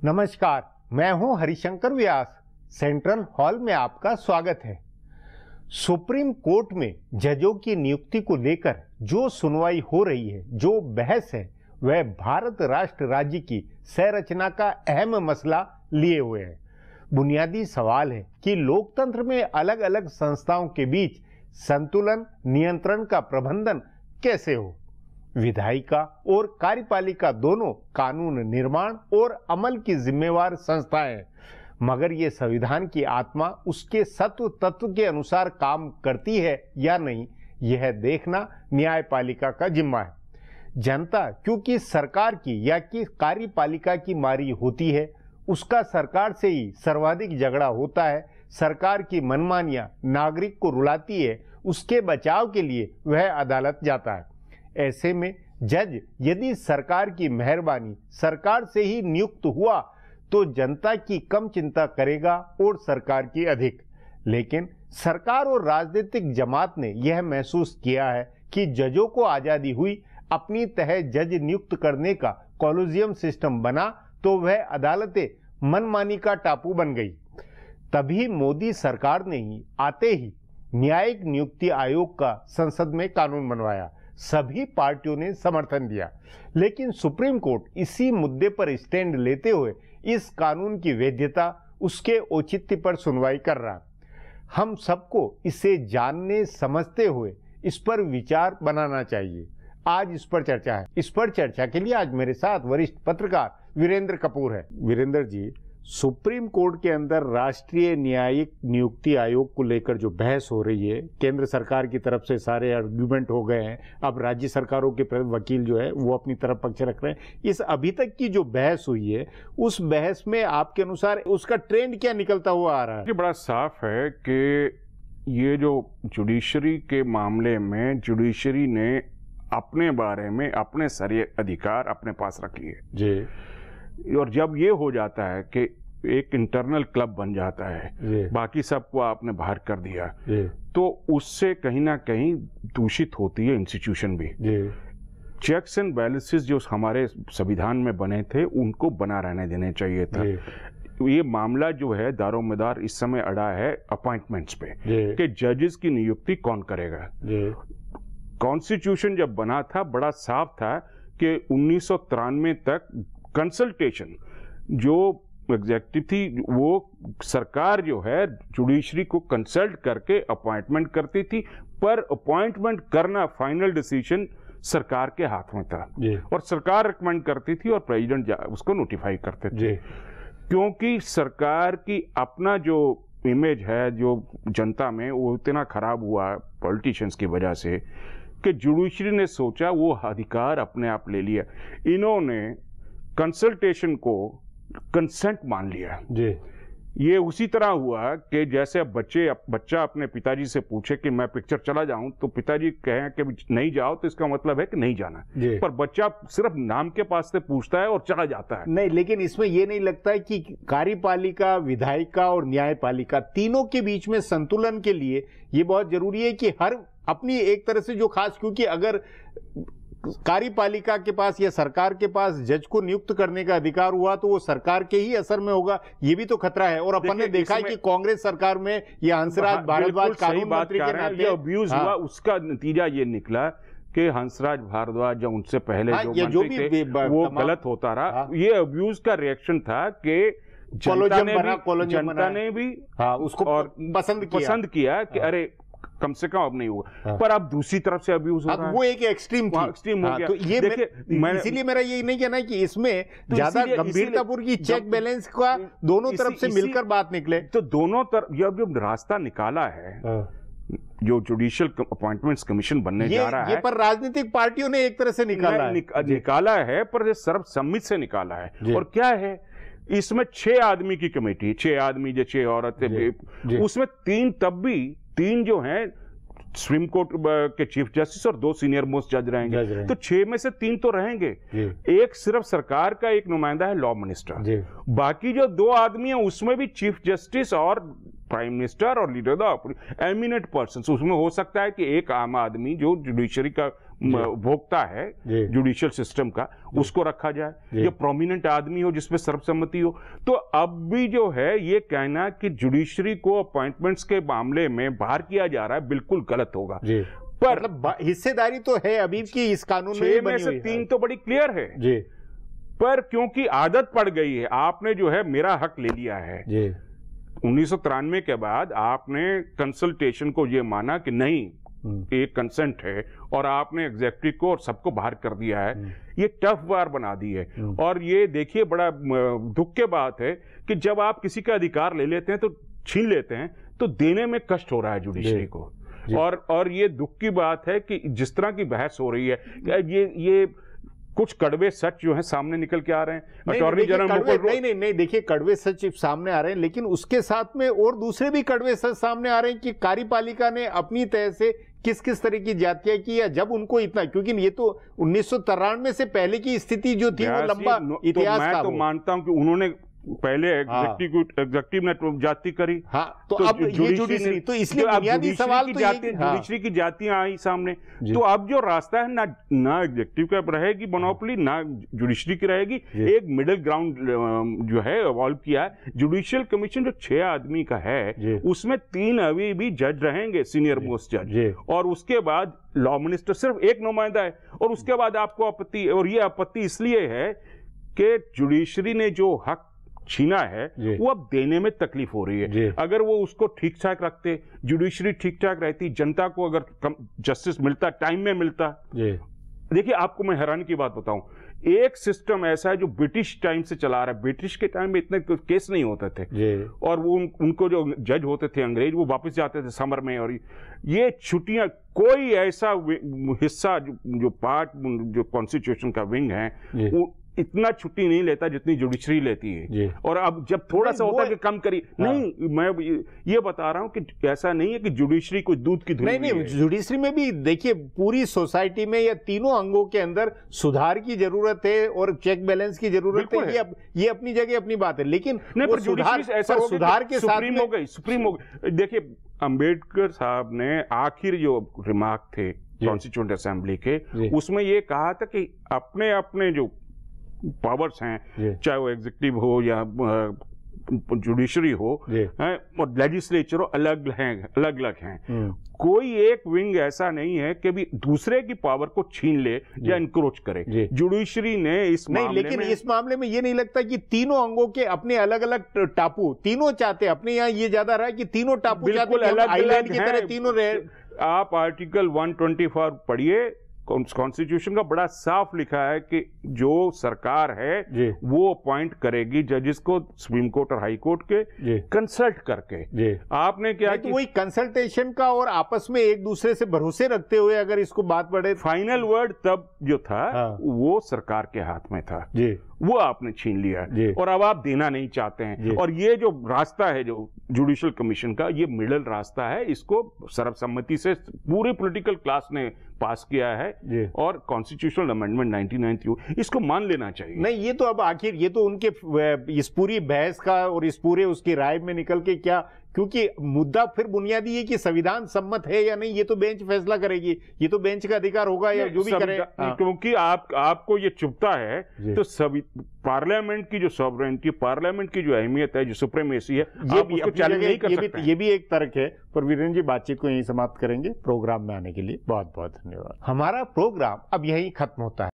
नमस्कार, मैं हूं हरिशंकर व्यास। सेंट्रल हॉल में आपका स्वागत है। सुप्रीम कोर्ट में जजों की नियुक्ति को लेकर जो सुनवाई हो रही है, जो बहस है, वह भारत राष्ट्र राज्य की संरचना का अहम मसला लिए हुए है। बुनियादी सवाल है कि लोकतंत्र में अलग अलग संस्थाओं के बीच संतुलन, नियंत्रण का प्रबंधन कैसे हो। विधायिका और कार्यपालिका दोनों कानून निर्माण और अमल की जिम्मेवार संस्थाएं हैं, मगर ये संविधान की आत्मा उसके सत्व तत्व के अनुसार काम करती है या नहीं, यह देखना न्यायपालिका का जिम्मा है। जनता क्योंकि सरकार की या कि कार्यपालिका की मारी होती है, उसका सरकार से ही सर्वाधिक झगड़ा होता है। सरकार की मनमानियां नागरिक को रुलाती है, उसके बचाव के लिए वह अदालत जाता है। ऐसे में जज यदि सरकार की मेहरबानी सरकार से ही नियुक्त हुआ तो जनता की कम चिंता करेगा और सरकार की अधिक। लेकिन सरकार और राजनीतिक जमात ने यह महसूस किया है कि जजों को आजादी हुई, अपनी तह जज नियुक्त करने का कॉलेजियम सिस्टम बना तो वह अदालतें मनमानी का टापू बन गई। तभी मोदी सरकार ने ही आते ही न्यायिक नियुक्ति आयोग का संसद में कानून बनवाया। सभी पार्टियों ने समर्थन दिया, लेकिन सुप्रीम कोर्ट इसी मुद्दे पर स्टैंड लेते हुए इस कानून की वैधता, उसके औचित्य पर सुनवाई कर रहा है। हम सबको इसे जानने समझते हुए इस पर विचार बनाना चाहिए। आज इस पर चर्चा है। इस पर चर्चा के लिए आज मेरे साथ वरिष्ठ पत्रकार वीरेंद्र कपूर है। वीरेंद्र जी, सुप्रीम कोर्ट के अंदर राष्ट्रीय न्यायिक नियुक्ति आयोग को लेकर जो बहस हो रही है, केंद्र सरकार की तरफ से सारे आर्ग्यूमेंट हो गए हैं, अब राज्य सरकारों के वकील जो है वो अपनी तरफ पक्ष रख रहे हैं। इस अभी तक की जो बहस हुई है, उस बहस में आपके अनुसार उसका ट्रेंड क्या निकलता हुआ आ रहा है? बड़ा साफ है कि ये जो जुडिशरी के मामले में जुडिशरी ने अपने बारे में अपने सारे अधिकार अपने पास रख लिए जी, और जब ये हो जाता है कि एक इंटरनल क्लब बन जाता है, बाकी सबको आपने बाहर कर दिया, तो उससे कहीं ना कहीं दूषित होती है इंस्टीट्यूशन भी। चेक्स एंड बैलेंसेस जो हमारे संविधान में बने थे उनको बना रहने देने चाहिए था। ये मामला जो है दारोमदार इस समय अड़ा है अपॉइंटमेंट्स पे कि जजेस की नियुक्ति कौन करेगा। कॉन्स्टिट्यूशन जब बना था बड़ा साफ था कि 1993 तक कंसल्टेशन जो एग्जेक्टिव थी वो सरकार जो है जुडिशरी को कंसल्ट करके अपॉइंटमेंट करती थी, पर अपॉइंटमेंट करना फाइनल डिसीजन सरकार के हाथ में था और सरकार रिकमेंड करती थी और प्रेसिडेंट उसको नोटिफाई करते थे। क्योंकि सरकार की अपना जो इमेज है जो जनता में वो इतना खराब हुआ पॉलिटिशियंस की वजह से कि जुडिशरी ने सोचा वो अधिकार अपने आप ले लिया। इन्होंने कंसल्टेशन को कंसेंट मान लिया। ये उसी तरह हुआ कि जैसे बच्चा अपने पिताजी से पूछे कि मैं पिक्चर चला जाऊं, तो पिताजी कहें कि नहीं जाओ, तो इसका मतलब है कि नहीं जाना। पर बच्चा सिर्फ नाम के पास से पूछता है और चला जाता है। नहीं, लेकिन इसमें यह नहीं लगता है कि कार्यपालिका, विधायिका और न्यायपालिका तीनों के बीच में संतुलन के लिए ये बहुत जरूरी है कि हर अपनी एक तरह से जो खास, क्योंकि अगर कार्यपालिका के पास या सरकार के पास जज को नियुक्त करने का अधिकार हुआ तो वो सरकार के ही असर में होगा, ये भी तो खतरा है। और अपन ने देखा है कि कांग्रेस सरकार में ये हंसराज भारद्वाज कानून मंत्री के नाते अब्यूज हुआ, उसका नतीजा ये निकला कि हंसराज भारद्वाज या उनसे पहले जो मंत्री थे वो गलत होता रहा। ये अब्यूज का रिएक्शन था कि जनता ने भी उसको पसंद किया कि अरे कम से कम अब नहीं होगा, पर अब दूसरी तरफ से अब्यूज हो रहा है। वो एक एक्सट्रीम हो गया। तो ये इसीलिए मेरा यही नहीं कहना है कि इसमें ज्यादा गंभीरतापूर्वक चेक बैलेंस का दोनों तरफ से मिलकर बात निकले। तो दोनों तरफ जो रास्ता निकाला है, जो जुडिशियल अपॉइंटमेंट्स कमीशन बनने जा रहा है, ये पर राजनीतिक पार्टियों ने एक तरह से निकाला है, पर सर्वसम्मति से निकाला है। और क्या है, इसमें 6 आदमी की कमेटी, 6 आदमी जो 6 औरतें, उसमें 3 जो हैं सुप्रीम कोर्ट के चीफ जस्टिस और 2 सीनियर मोस्ट जज रहेंगे। तो 6 में से 3 तो रहेंगे। एक सिर्फ सरकार का एक नुमाइंदा है लॉ मिनिस्टर, बाकी जो 2 आदमी हैं उसमें भी चीफ जस्टिस और प्राइम मिनिस्टर और लीडर द एमिनेंट पर्सन। उसमें हो सकता है कि एक आम आदमी जो जुडिशरी का भोगता है जुडिशियल सिस्टम का, उसको रखा जाए, जो प्रोमिनेंट आदमी हो जिसमें सर्वसम्मति हो। तो अब भी जो है ये कहना कि जुडिशरी को अपॉइंटमेंट्स के मामले में बाहर किया जा रहा है, बिल्कुल गलत होगा। पर मतलब हिस्सेदारी तो है अभी की इस कानून में, 6 में से 3 तो बड़ी क्लियर है जी, पर क्योंकि आदत पड़ गई है, आपने जो है मेरा हक ले लिया है जी। 1993 के बाद आपने कंसल्टेशन को ये माना कि नहीं एक कंसेंट है, और आपने एग्जेक्टिव को और सबको बाहर कर दिया है। ये टफ वार बना दी है। और ये देखिए बड़ा दुख की बात है कि जब आप किसी का अधिकार ले लेते हैं तो छीन लेते हैं, तो देने में कष्ट हो रहा है जुडिशरी को। और ये दुख की बात है कि जिस तरह की बहस हो रही है, ये कुछ कड़वे सच जो है सामने निकल के आ रहे हैं। अटॉर्नी जनरल नहीं देखिए, कड़वे सच सामने आ रहे हैं, लेकिन उसके साथ में और दूसरे भी कड़वे सच सामने आ रहे हैं कि कार्यपालिका ने अपनी तरह से किस किस तरह की जातियां की, या जब उनको इतना, क्योंकि ये तो 1993 से पहले की स्थिति जो थी वो लंबा इतिहास था। मैं तो मानता हूं कि उन्होंने पहले एग्जेक्टिव ने जाति करी, हाँ, तो अब ये जुडिशरी, तो इसलिए बुनियादी सवाल तो जुडिशरी की जातियां आई सामने। तो अब जो रास्ता है ना एग्जेक्टिव का रहेगी मोनोपोली, ना जुडिशरी की रहेगी, एक मिडिल ग्राउंड जो है इवॉल्व किया है। जुडिशियल कमीशन जो 6 आदमी का है उसमें 3 अभी भी जज रहेंगे, सीनियर मोस्ट जज, और उसके बाद लॉ मिनिस्टर सिर्फ एक नुमाइंदा है। और उसके बाद आपको आपत्ति, और ये आपत्ति इसलिए है कि जुडिशरी ने जो हक छीना है वो अब देने में तकलीफ हो रही है। अगर वो उसको ठीक ठाक रखते, जुडिशरी ठीक ठाक रहती, जनता को अगर जस्टिस मिलता, टाइम में मिलता। देखिए आपको मैं हैरानी की बात बताऊं, एक सिस्टम ऐसा है जो ब्रिटिश टाइम से चला रहा है। ब्रिटिश के टाइम में इतने केस नहीं होते थे, और वो उनको जो जज होते थे अंग्रेज, वो वापस जाते थे समर में। और ये छुट्टियां, कोई ऐसा हिस्सा जो पार्ट जो कॉन्स्टिट्यूशन का विंग है वो इतना छुट्टी नहीं लेता जितनी जुडिशरी लेती है। और अब जब थोड़ा सा होता है कि कम करी, नहीं, मैं ये बता रहा हूं कि ऐसा नहीं है कि जुडिशरी कोई दूध की धुली नहीं, जुडिशरी में भी देखिए पूरी सोसाइटी में या तीनों अंगों के अंदर सुधार की जरूरत है और चेक बैलेंस की जरूरत है। ये अपनी जगह अपनी बात है, लेकिन सुधार के साथ सुप्रीम हो गई। देखिए अंबेडकर साहब ने आखिर जो रिमार्क थे कॉन्स्टिट्यूएंट असेंबली के, उसमें ये कहा था कि अपने अपने जो पावर्स हैं, चाहे वो एग्जीक्यूटिव हो या जुडिशरी हो और लेजिस्लेचर हो, अलग अलग हैं। कोई एक विंग ऐसा नहीं है कि भी दूसरे की पावर को छीन ले या इंक्रोच करे। जुडिशरी ने इस मामले लेकिन इस मामले में ये नहीं लगता कि तीनों अंगों के अपने अलग अलग टापू, तीनों चाहते, अपने यहाँ ये ज्यादा रहा है कि तीनों टापू बिल्कुल अलग की तरह तीनों रहे। आप आर्टिकल 124 पढ़िए, कॉन्स्टिट्यूशन का बड़ा साफ लिखा है कि जो सरकार है वो अपॉइंट करेगी जजेस को सुप्रीम कोर्ट और हाई कोर्ट के कंसल्ट करके। आपने क्या तो वही कंसल्टेशन का और आपस में एक दूसरे से भरोसे रखते हुए अगर इसको बात बढ़े, फाइनल वर्ड तब जो था वो सरकार के हाथ में था, वो आपने छीन लिया और अब आप देना नहीं चाहते हैं। और ये जो रास्ता है जो जुडिशियल कमीशन का, ये मिडल रास्ता है, इसको सर्वसम्मति से पूरी पॉलिटिकल क्लास ने पास किया है और कॉन्स्टिट्यूशनल अमेंडमेंट 1992 इसको मान लेना चाहिए। नहीं, ये तो अब आखिर ये तो उनके इस पूरी बहस का और इस पूरे उसकी राय में निकल के क्या, क्योंकि मुद्दा फिर बुनियादी है कि संविधान सम्मत है या नहीं, ये तो बेंच फैसला करेगी, ये तो बेंच का अधिकार होगा या जो भी करे। क्योंकि आपको ये चुभता है तो सभी पार्लियामेंट की जो सॉवरेनिटी, पार्लियामेंट की जो अहमियत है, जो सुप्रीमेसी है, ये भी चैलेंज नहीं कर सकते। ये भी एक तर्क है। पर वीरेंद्र जी, बातचीत को यहीं समाप्त करेंगे। प्रोग्राम में आने के लिए बहुत बहुत धन्यवाद। हमारा प्रोग्राम अब यहीं खत्म होता है।